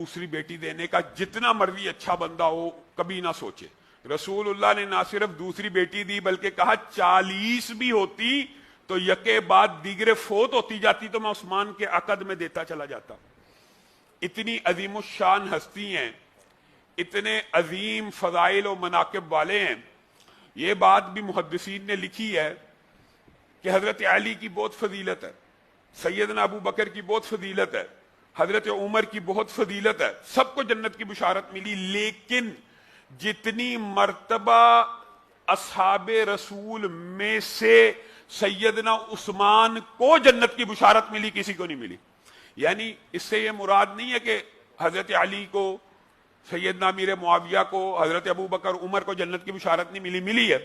دوسری بیٹی دینے کا جتنا مرضی اچھا بندہ ہو کبھی نہ سوچے. رسول اللہ نے نہ صرف دوسری بیٹی دی بلکہ کہا 40 بھی ہوتی تو یکے بعد دیگرے فوت ہوتی جاتی تو میں عثمان کے عقد میں دیتا چلا جاتا. اتنی عظیم الشان ہستی ہیں, اتنے عظیم فضائل و مناقب والے ہیں. یہ بات بھی محدثین نے لکھی ہے کہ حضرت علی کی بہت فضیلت ہے, سیدنا ابو بکر کی بہت فضیلت ہے, حضرت عمر کی بہت فضیلت ہے, سب کو جنت کی بشارت ملی. لیکن جتنی مرتبہ اصحاب رسول میں سے سیدنا عثمان کو جنت کی بشارت ملی کسی کو نہیں ملی. یعنی اس سے یہ مراد نہیں ہے کہ حضرت علی کو, سیدنا امیر معاویہ کو, حضرت ابو بکر عمر کو جنت کی بشارت نہیں ملی. ملی ہے,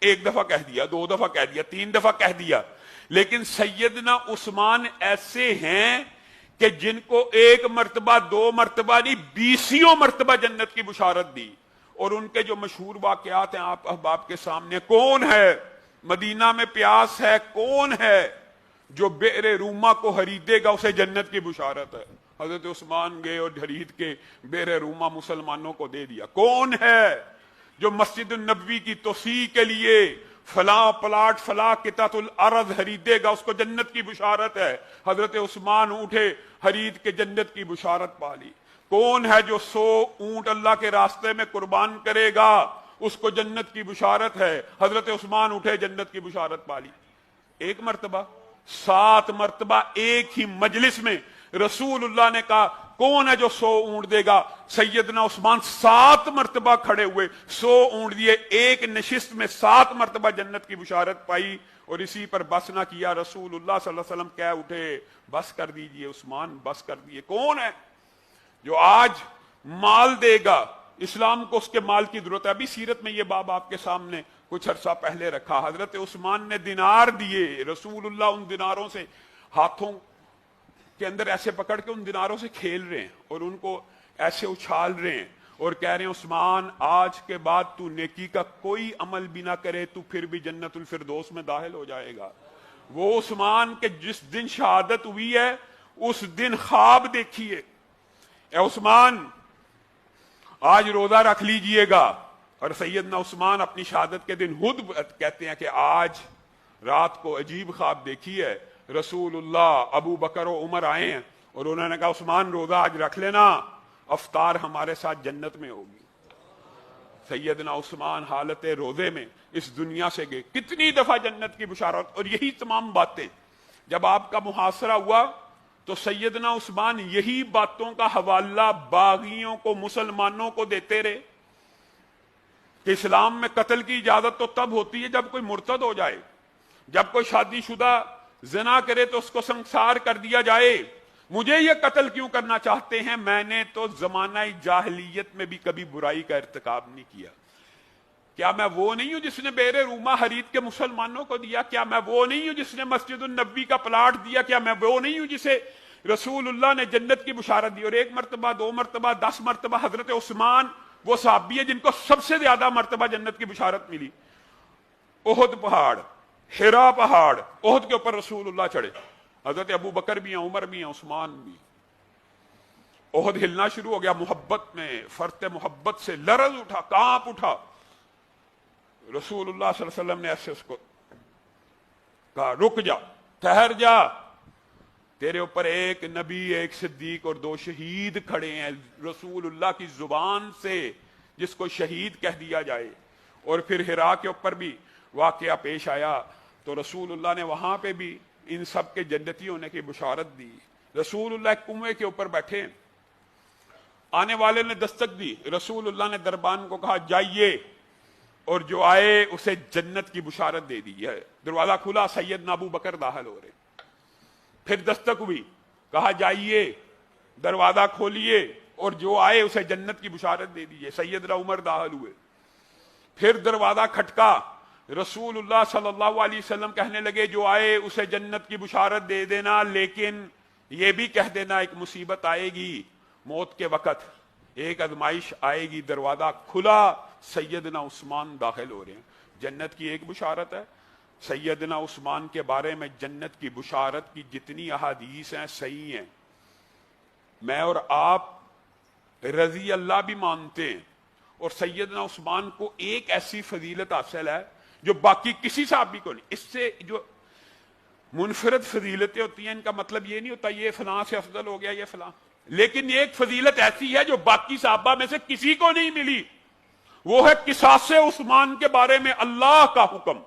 ایک دفعہ کہہ دیا, 2 دفعہ کہہ دیا, 3 دفعہ کہہ دیا. لیکن سیدنا عثمان ایسے ہیں کہ جن کو 1 مرتبہ 2 مرتبہ نہیں 20 مرتبہ جنت کی بشارت دی. اور ان کے جو مشہور واقعات ہیں آپ احباب کے سامنے. کون ہے مدینہ میں پیاس ہے, کون ہے جو بئر روما کو خریدے گا اسے جنت کی بشارت ہے. حضرت عثمان گئے اور خرید کے بئر روما مسلمانوں کو دے دیا. کون ہے جو مسجد النبوی کی توسیع کے لیے فلاں پلاٹ فلاں قطعۃ الارض خریدے گا اس کو جنت کی بشارت ہے. حضرت عثمان اٹھے خرید کے جنت کی بشارت پا لی. کون ہے جو 100 اونٹ اللہ کے راستے میں قربان کرے گا اس کو جنت کی بشارت ہے. حضرت عثمان اٹھے جنت کی بشارت پا لی. 1 مرتبہ 7 مرتبہ ایک ہی مجلس میں رسول اللہ نے کہا کون ہے جو 100 اونٹ دے گا. سیدنا عثمان 7 مرتبہ کھڑے ہوئے, 100 اونٹ دیے. ایک نشست میں 7 مرتبہ جنت کی بشارت پائی. اور اسی پر بس نہ کیا, رسول اللہ صلی اللہ علیہ وسلم کہہ اٹھے بس کر دیجئے عثمان, بس کر دیجئے. کون ہے جو آج مال دے گا, اسلام کو اس کے مال کی ضرورت ہے. ابھی سیرت میں یہ باب آپ کے سامنے کچھ عرصہ پہلے رکھا. حضرت عثمان نے دینار دیے, رسول اللہ ان دیناروں سے ہاتھوں کے اندر ایسے پکڑ کے ان دیناروں سے کھیل رہے ہیں اور ان کو ایسے اچھال رہے ہیں اور کہہ رہے ہیں عثمان آج کے بعد تو نیکی کا کوئی عمل بھی نہ کرے تو پھر بھی جنت الفردوس میں داخل ہو جائے گا. وہ عثمان کے جس دن شہادت ہوئی ہے اس دن خواب دیکھیے, اے عثمان آج روزہ رکھ لیجئے گا. اور سیدنا عثمان اپنی شہادت کے دن خود کہتے ہیں کہ آج رات کو عجیب خواب دیکھی ہے. رسول اللہ, ابو بکر و عمر آئے ہیں اور انہوں نے کہا عثمان روزہ آج رکھ لینا, افطار ہمارے ساتھ جنت میں ہوگی. سیدنا عثمان حالت روزے میں اس دنیا سے گئے. کتنی دفعہ جنت کی بشارت. اور یہی تمام باتیں جب آپ کا محاصرہ ہوا تو سیدنا عثمان یہی باتوں کا حوالہ باغیوں کو, مسلمانوں کو دیتے رہے کہ اسلام میں قتل کی اجازت تو تب ہوتی ہے جب کوئی مرتد ہو جائے, جب کوئی شادی شدہ زنا کرے تو اس کو سنسار کر دیا جائے. مجھے یہ قتل کیوں کرنا چاہتے ہیں؟ میں نے تو زمانہ جاہلیت میں بھی کبھی برائی کا ارتکاب نہیں کیا. کیا میں وہ نہیں ہوں جس نے بئر روما خرید کے مسلمانوں کو دیا؟ کیا میں وہ نہیں ہوں جس نے مسجد النبوی کا پلاٹ دیا؟ کیا میں وہ نہیں ہوں جسے رسول اللہ نے جنت کی بشارت دی؟ اور 1 مرتبہ 2 مرتبہ 10 مرتبہ حضرت عثمان وہ صحابی ہے جن کو سب سے زیادہ مرتبہ جنت کی بشارت ملی. احد پہاڑ, حرا پہاڑ, احد کے اوپر رسول اللہ چڑھے. حضرت ابو بکر بھی ہیں, عمر بھی ہیں, عثمان بھی. احد ہلنا شروع ہو گیا محبت میں, فرط محبت سے لرز اٹھا, کانپ اٹھا. رسول اللہ صلی اللہ علیہ وسلم نے ایسے اس کو کہا رک جا, ٹھہر جا, تیرے اوپر ایک نبی, ایک صدیق اور 2 شہید کھڑے ہیں. رسول اللہ کی زبان سے جس کو شہید کہہ دیا جائے. اور پھر حرا کے اوپر بھی واقعہ پیش آیا تو رسول اللہ نے وہاں پہ بھی ان سب کے جنتی ہونے کی بشارت دی. رسول اللہ ایک کنویں کے اوپر بیٹھے, آنے والے نے دستک دی. رسول اللہ نے دربان کو کہا جائیے, اور جو آئے اسے جنت کی بشارت دے دی ہے. دروازہ کھلا, سیدنا ابو بکر داخل ہو رہے. پھر دستک ہوئی, کہا جائیے, دروازہ کھولیے, اور جو آئے اسے جنت کی بشارت دے دیجیے. سیدنا عمر داخل ہوئے. پھر دروازہ کھٹکا, رسول اللہ صلی اللہ علیہ وسلم کہنے لگے جو آئے اسے جنت کی بشارت دے دینا, لیکن یہ بھی کہہ دینا ایک مصیبت آئے گی, موت کے وقت ایک آزمائش آئے گی. دروازہ کھلا, سیدنا عثمان داخل ہو رہے ہیں. جنت کی ایک بشارت ہے. سیدنا عثمان کے بارے میں جنت کی بشارت کی جتنی احادیث ہیں صحیح ہیں. میں اور آپ رضی اللہ بھی مانتے ہیں، اور سیدنا عثمان کو ایک ایسی فضیلت حاصل ہے جو باقی کسی صحابی کو نہیں۔ اس سے جو منفرد فضیلتیں ہوتی ہیں ان کا مطلب یہ نہیں ہوتا یہ فلاں سے افضل ہو گیا یہ فلاں، لیکن ایک فضیلت ایسی ہے جو باقی صحابہ میں سے کسی کو نہیں ملی، وہ ہے قصاص عثمان کے بارے میں اللہ کا حکم،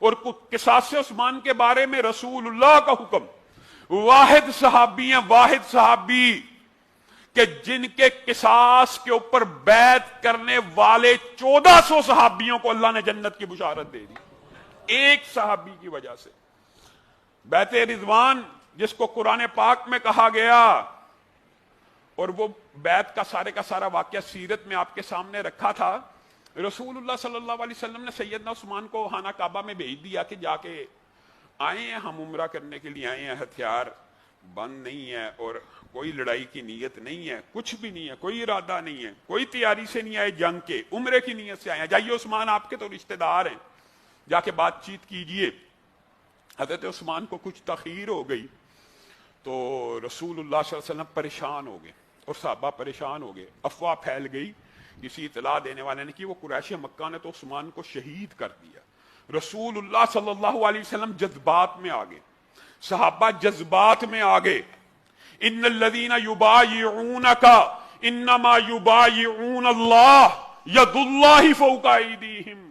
اور قصاص عثمان کے بارے میں رسول اللہ کا حکم۔ واحد صحابی ہیں، واحد صحابی کہ جن کے قصاص کے اوپر بیعت کرنے والے 1400 صحابیوں کو اللہ نے جنت کی بشارت دے دی، ایک صحابی کی وجہ سے۔ بیعت رضوان جس کو قرآن پاک میں کہا گیا، اور وہ بیعت کا سارا واقعہ سیرت میں آپ کے سامنے رکھا تھا۔ رسول اللہ صلی اللہ علیہ وسلم نے سیدنا عثمان کو خانہ کعبہ میں بھیج دیا کہ جا کے آئے ہیں، ہم عمرہ کرنے کے لیے آئے ہیں، ہتھیار بند نہیں ہے اور کوئی لڑائی کی نیت نہیں ہے، کچھ بھی نہیں ہے، کوئی ارادہ نہیں ہے، کوئی تیاری سے نہیں آئے جنگ کے، عمرے کی نیت سے آئے ہیں، جائیے عثمان آپ کے تو رشتہ دار ہیں، جا کے بات چیت کیجئے۔ حضرت عثمان کو کچھ تاخیر ہو گئی تو رسول اللہ صلی اللہ علیہ وسلم پریشان ہو گئے اور صحابہ پریشان ہو گئے، افواہ پھیل گئی، کسی اطلاع دینے والے نے کی وہ قریش مکہ نے تو عثمان کو شہید کر دیا۔ رسول اللہ صلی اللہ علیہ وسلم جذبات میں آ گئے، صحابہ جذبات میں آ گئے۔ ان الذین یبایعونک انما یبایعون اللہ ید اللہ فوق ایدیہم،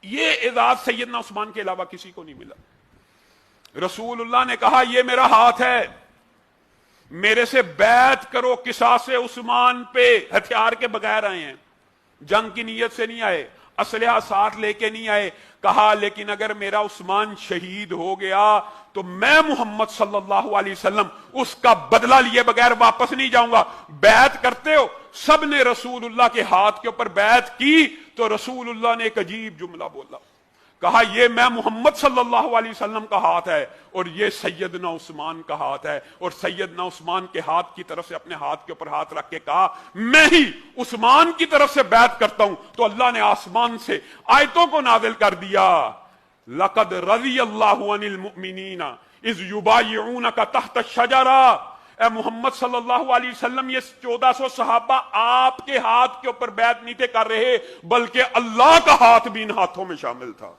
یہ اعزاز سیدنا عثمان کے علاوہ کسی کو نہیں ملا۔ رسول اللہ نے کہا یہ میرا ہاتھ ہے، میرے سے بیعت کرو، قصاص عثمان پہ، ہتھیار کے بغیر آئے ہیں، جنگ کی نیت سے نہیں آئے، اسلحہ ساتھ لے کے نہیں آئے۔ کہا لیکن اگر میرا عثمان شہید ہو گیا تو میں محمد صلی اللہ علیہ وسلم اس کا بدلہ لیے بغیر واپس نہیں جاؤں گا۔ بیعت کرتے ہو؟ سب نے رسول اللہ کے ہاتھ کے اوپر بیعت کی تو رسول اللہ نے ایک عجیب جملہ بولا، کہا یہ میں محمد صلی اللہ علیہ وسلم کا ہاتھ ہے اور یہ سیدنا عثمان کا ہاتھ ہے، اور سیدنا عثمان کے ہاتھ کی طرف سے اپنے ہاتھ کے اوپر ہاتھ رکھ کے کہا میں ہی عثمان کی طرف سے بیعت کرتا ہوں۔ تو اللہ نے آسمان سے آیتوں کو نازل کر دیا، لقد رضی اللہ عن المؤمنین اذ یبایعونک تحت الشجرہ، اے محمد صلی اللہ علیہ وسلم یہ 1400 صحابہ آپ کے ہاتھ کے اوپر بیعت نہیں تھے کر رہے، بلکہ اللہ کا ہاتھ بھی ان ہاتھوں میں شامل تھا۔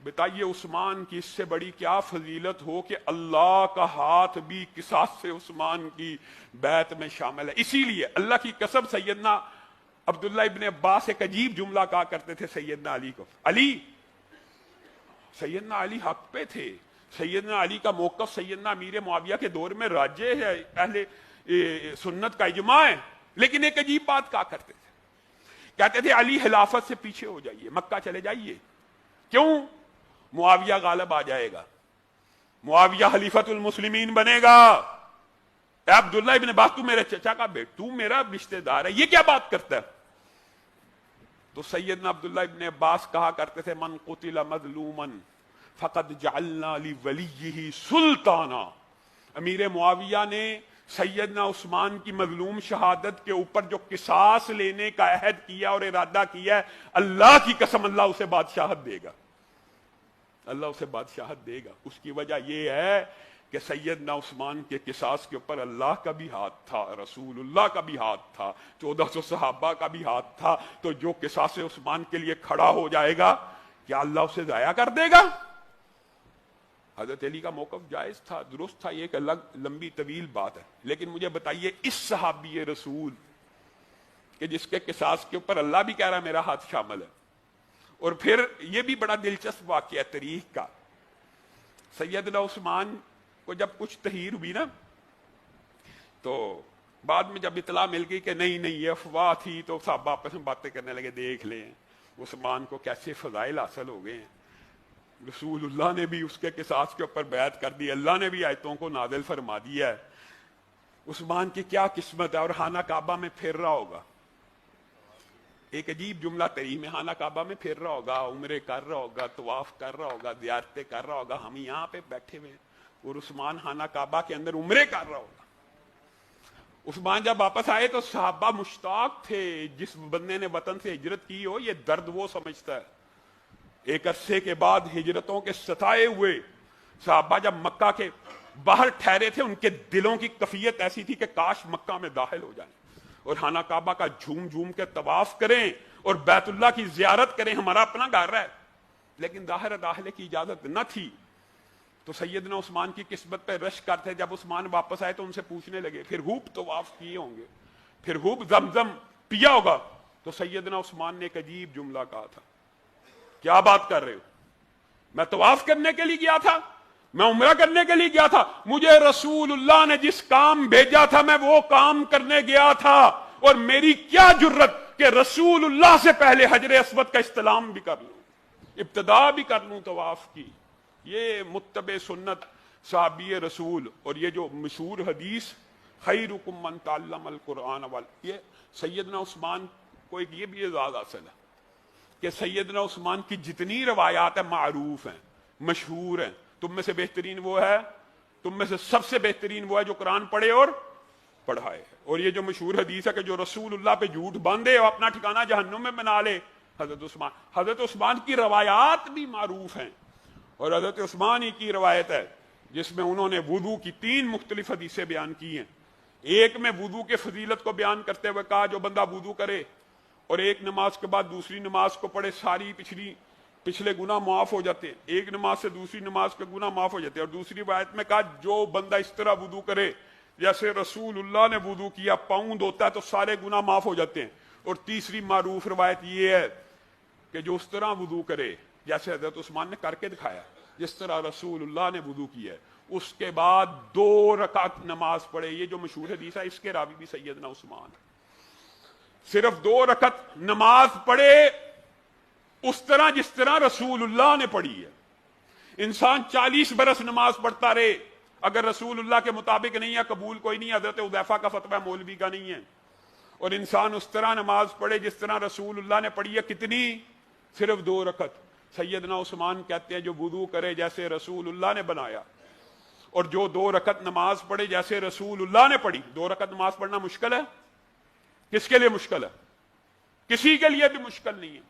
بتائیے عثمان کی اس سے بڑی کیا فضیلت ہو کہ اللہ کا ہاتھ بھی قصاص سے عثمان کی بیعت میں شامل ہے۔ اسی لیے اللہ کی قسم سیدنا عبداللہ ابن عباس ایک عجیب جملہ کہا کرتے تھے سیدنا علی کو، سیدنا علی حق پہ تھے، سیدنا علی کا موقف سیدنا امیر معاویہ کے دور میں راجح ہے، اہل سنت کا اجماع ہے، لیکن ایک عجیب بات کہا کرتے تھے، کہتے تھے علی خلافت سے پیچھے ہو جائیے، مکہ چلے جائیے۔ کیوں؟ معاویہ غالب آ جائے گا، معاویہ خلیفۃ المسلمین بنے گا۔ اے عبداللہ ابن عباس تو میرے چچا کا بیٹا، تو میرا رشتہ دار ہے، یہ کیا بات کرتا ہے؟ تو سیدنا عبداللہ ابن عباس کہا کرتے تھے من قتل مظلوما فقد جعلنا لولیہ سلطانا، امیر معاویہ نے سیدنا عثمان کی مظلوم شہادت کے اوپر جو قصاص لینے کا عہد کیا اور ارادہ کیا ہے، اللہ کی قسم اللہ اسے بادشاہت دے گا، اللہ اسے بادشاہت دے گا۔ اس کی وجہ یہ ہے کہ سیدنا عثمان کے قصاص کے اوپر اللہ کا بھی ہاتھ تھا، رسول اللہ کا بھی ہاتھ تھا، 1400 صحابہ کا بھی ہاتھ تھا۔ تو جو قصاص عثمان کے لیے کھڑا ہو جائے گا کیا اللہ اسے ضائع کر دے گا؟ حضرت علی کا موقف جائز تھا، درست تھا، یہ ایک الگ لمبی طویل بات ہے، لیکن مجھے بتائیے اس صحابی رسول کہ جس کے قصاص کے اوپر اللہ بھی کہہ رہا ہے میرا ہاتھ شامل ہے، اور پھر یہ بھی بڑا دلچسپ واقعہ ہے تاریخ کا، سیدنا عثمان کو جب کچھ تحیر ہوئی نا تو بعد میں جب اطلاع مل گئی کہ نہیں یہ افواہ تھی، تو صحابہ آپس میں باتیں کرنے لگے دیکھ لیں عثمان کو کیسے فضائل حاصل ہو گئے ہیں، رسول اللہ نے بھی اس کے قصاص کے اوپر بیعت کر دی، اللہ نے بھی آیتوں کو نازل فرما دیا ہے، عثمان کی کیا قسمت ہے، اور خانہ کعبہ میں پھر رہا ہوگا، ایک عجیب جملہ تریم ہے، خانہ کعبہ میں پھر رہا ہوگا، عمرے کر رہا ہوگا، طواف کر رہا ہوگا، زیارتیں کر رہا ہوگا، ہم یہاں پہ بیٹھے ہوئے اور عثمان خانہ کعبہ کے اندر عمرے کر رہا ہوگا۔ عثمان جب واپس آئے تو صحابہ مشتاق تھے، جس بندے نے وطن سے ہجرت کی ہو یہ درد وہ سمجھتا ہے۔ ایک عرصے کے بعد ہجرتوں کے ستائے ہوئے صحابہ جب مکہ کے باہر ٹھہرے تھے ان کے دلوں کی کیفیت ایسی تھی کہ کاش مکہ میں داخل ہو جائیں اور خانہ کعبہ کا جھوم جھوم کے طواف کریں اور بیت اللہ کی زیارت کریں. ہمارا اپنا گھر ہے لیکن ظاہر داخلے کی اجازت نہ تھی. تو سیدنا عثمان کی قسمت پہ رش کرتے. جب عثمان واپس آئے تو ان سے پوچھنے لگے پھر خوب طواف کیے ہوں گے, پھر خوب زمزم پیا ہوگا. تو سیدنا عثمان نے ایک عجیب جملہ کہا تھا, کیا بات کر رہے ہو, میں طواف کرنے کے لیے گیا تھا, میں عمرہ کرنے کے لیے گیا تھا, مجھے رسول اللہ نے جس کام بھیجا تھا میں وہ کام کرنے گیا تھا, اور میری کیا جرت کہ رسول اللہ سے پہلے حجر اسود کا استلام بھی کر لوں, ابتدا بھی کر لوں طواف کی. یہ متبع سنت صحابی رسول. اور یہ جو مشہور حدیث خیرکم من تعلم القرآن یہ سیدنا عثمان کو ایک یہ بھی اعزاز حاصل ہے کہ سیدنا عثمان کی جتنی روایات ہیں معروف ہیں, مشہور ہیں. تم میں سے بہترین وہ ہے, تم میں سے سب سے بہترین وہ ہے جو قرآن پڑھے اور پڑھائے. اور یہ جو مشہور حدیث ہے کہ جو رسول اللہ پہ جھوٹ باندھے اور اپنا ٹھکانہ جہنم میں بنا لے, حضرت عثمان کی روایات بھی معروف ہیں. اور حضرت عثمان ہی کی روایت ہے جس میں انہوں نے وضو کی 3 مختلف حدیثیں بیان کی ہیں. ایک میں وضو کے فضیلت کو بیان کرتے ہوئے کہا جو بندہ وضو کرے اور ایک نماز کے بعد دوسری نماز کو پڑھے ساری پچھلے گناہ معاف ہو جاتے ہیں, ایک نماز سے دوسری نماز کے گناہ معاف ہو جاتے ہیں. اور دوسری روایت میں کہا جو بندہ اس طرح وضو کرے جیسے رسول اللہ نے وضو کیا, پاؤں دھوتا ہے تو سارے گناہ معاف ہو جاتے ہیں. اور تیسری معروف روایت یہ ہے کہ جو اس طرح وضو کرے جیسے حضرت عثمان نے کر کے دکھایا, جس طرح رسول اللہ نے وضو کیا ہے, اس کے بعد 2 رکعت نماز پڑھے. یہ جو مشہور حدیث ہے اس کے راوی بھی سیدنا عثمان. صرف 2 رکعت نماز پڑھے اس طرح جس طرح رسول اللہ نے پڑھی ہے. انسان 40 برس نماز پڑھتا رہے, اگر رسول اللہ کے مطابق نہیں ہے قبول کوئی نہیں. حضرت حذیفہ کا فتویٰ مولوی کا نہیں ہے. اور انسان اس طرح نماز پڑھے جس طرح رسول اللہ نے پڑھی ہے, کتنی؟ صرف 2 رکعت. سیدنا عثمان کہتے ہیں جو وضو کرے جیسے رسول اللہ نے بنایا اور جو 2 رکعت نماز پڑھے جیسے رسول اللہ نے پڑھی. 2 رکعت نماز پڑھنا مشکل ہے؟ کس کے لیے مشکل ہے؟ کسی کے لیے بھی مشکل نہیں ہے.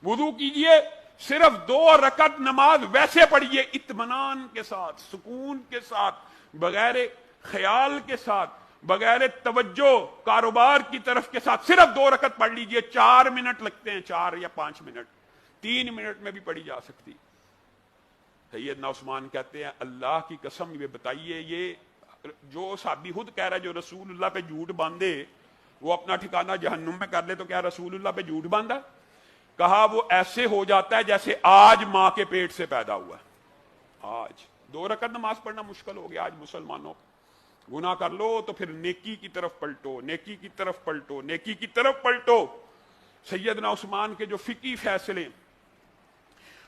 وضو کیجئے, صرف 2 رکعت نماز ویسے پڑھیے اطمینان کے ساتھ, سکون کے ساتھ, بغیر خیال کے ساتھ, بغیر توجہ کاروبار کی طرف کے ساتھ. صرف 2 رکعت پڑھ لیجئے. 4 منٹ لگتے ہیں, 4 یا 5 منٹ, 3 منٹ میں بھی پڑھی جا سکتی. سیدنا عثمان کہتے ہیں اللہ کی قسم یہ بتائیے, یہ جو صحابی خود کہہ رہا ہے جو رسول اللہ پہ جھوٹ باندھے وہ اپنا ٹھکانہ جہنم میں کر لے, تو کیا رسول اللہ پہ جھوٹ باندھا؟ کہا وہ ایسے ہو جاتا ہے جیسے آج ماں کے پیٹ سے پیدا ہوا ہے. آج 2 رکعت نماز پڑھنا مشکل ہو گیا. آج مسلمانوں گناہ کر لو تو پھر نیکی کی طرف پلٹو, نیکی کی طرف پلٹو, نیکی کی طرف پلٹو. سیدنا عثمان کے جو فقہی فیصلے,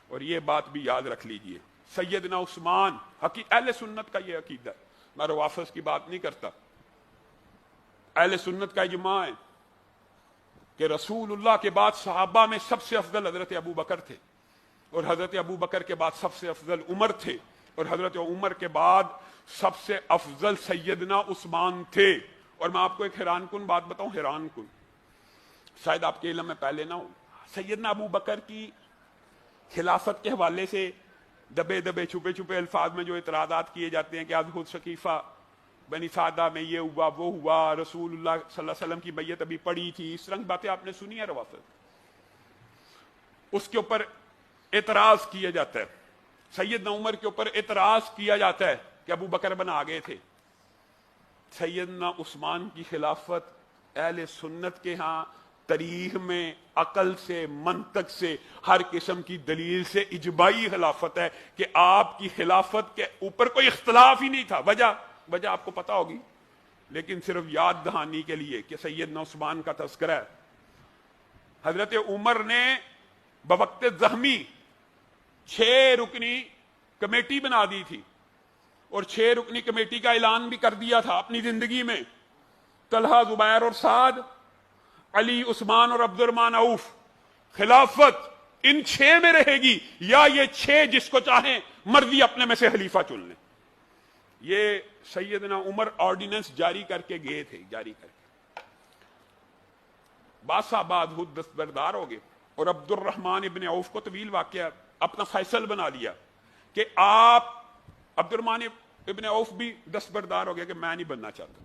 اور یہ بات بھی یاد رکھ لیجئے, سیدنا عثمان اہل سنت کا یہ عقیدہ, میں روافض کی بات نہیں کرتا, اہل سنت کا اجماع ہے کہ رسول اللہ کے بعد صحابہ میں سب سے افضل حضرت ابو بکر تھے, اور حضرت ابو بکر کے بعد سب سے افضل عمر تھے, اور حضرت عمر کے بعد سب سے افضل سیدنا عثمان تھے. اور میں آپ کو ایک حیران کن بات بتاؤں, حیران کن, شاید آپ کے علم میں پہلے نہ ہو. سیدنا ابو بکر کی خلافت کے حوالے سے دبے دبے چھپے چھپے الفاظ میں جو اعتراضات کیے جاتے ہیں کہ آج خود شقیفہ بنی سعدہ میں یہ ہوا وہ ہوا, رسول اللہ صلی اللہ علیہ وسلم کی بیعت ابھی پڑی تھی, اس طرح کی باتیں آپ نے سنی ہے روافض. اس کے اوپر اعتراض کیا جاتا ہے, سیدنا عمر کے اوپر اعتراض کیا جاتا ہے کہ ابو بکر بن آگے تھے. سیدنا عثمان کی خلافت اہل سنت کے ہاں تاریخ میں عقل سے, منطق سے, ہر قسم کی دلیل سے اجماعی خلافت ہے کہ آپ کی خلافت کے اوپر کوئی اختلاف ہی نہیں تھا. وجہ آپ کو پتا ہوگی, لیکن صرف یاد دہانی کے لیے کہ سیدنا عثمان کا تذکرہ ہے. حضرت عمر نے بوقت زخمی 6 رکنی کمیٹی بنا دی تھی, اور 6 رکنی کمیٹی کا اعلان بھی کر دیا تھا اپنی زندگی میں. طلحہ, زبیر اور سعد, علی, عثمان اور عبد الرحمن عوف, خلافت ان 6 میں رہے گی, یا یہ 6 جس کو چاہیں مرضی اپنے میں سے خلیفہ چن لیں. یہ سیدنا عمر آرڈیننس جاری کر کے گئے تھے, جاری کر کے. بعض صحابہ خود دستبردار ہو گئے, اور عبد الرحمن ابن عوف کو طویل واقعہ اپنا فیصل بنا لیا کہ آپ عبد الرحمن ابن عوف بھی دستبردار ہو گیا کہ میں نہیں بننا چاہتا.